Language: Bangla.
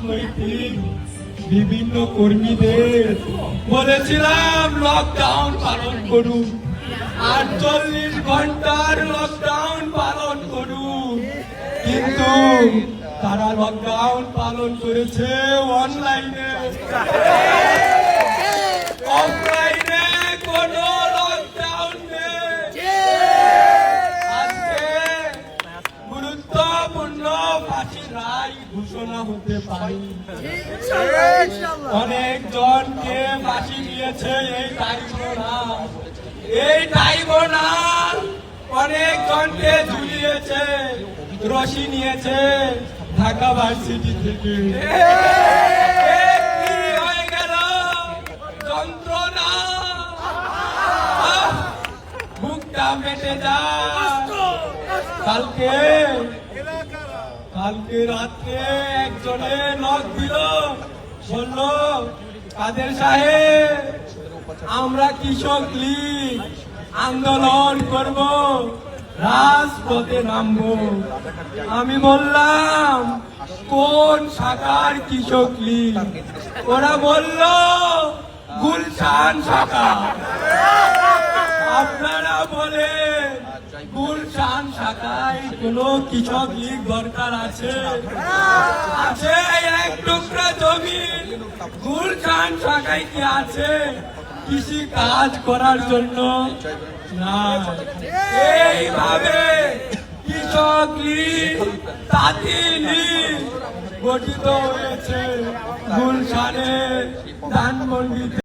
রাজনৈতিক বিভিন্ন কর্মীদের বলেছিলাম লকডাউন পালন করুন, 48 ঘন্টার লকডাউন পালন করুন, কিন্তু তারা লকডাউন পালন করেছে অনলাইনে, অফলাইনে কোনো লকডাউন নেই। আজকে গুরুত্বপূর্ণ ফাঁসির রায় ঘোষণা হতে পারে। অনেকজনকে ফাঁসি দিয়েছে এই ট্রাইব্যুনাল, অনেকজনকে ঝুলিয়েছে, রশি নিয়েছে ঢাকা ভার্সিটি থেকে। কি হয়ে গেল যন্ত্রণা, বুকটা মেটে যায়। কালকে রাত্রে একজনে নক দিল, বলল কাদের সাহেব আমরা কৃষক লীগ আন্দোলন করব, রাজপথে নামবো। আমি বললাম কোন শাখার কৃষক লীগ? ওরা বলল গুলশান শাখা। আপনারা বলে গুলশান শাখায় কোন কৃষক লীগ দরকার আছে? এক টুকরা জমি গুলশান শাখায় কি আছে কৃষি কাজ করার জন্য? না, এইভাবে কৃষক লীগ, তাঁতি লীগ গঠিত হয়েছে গুলশানে, ধানমন্ডিতে।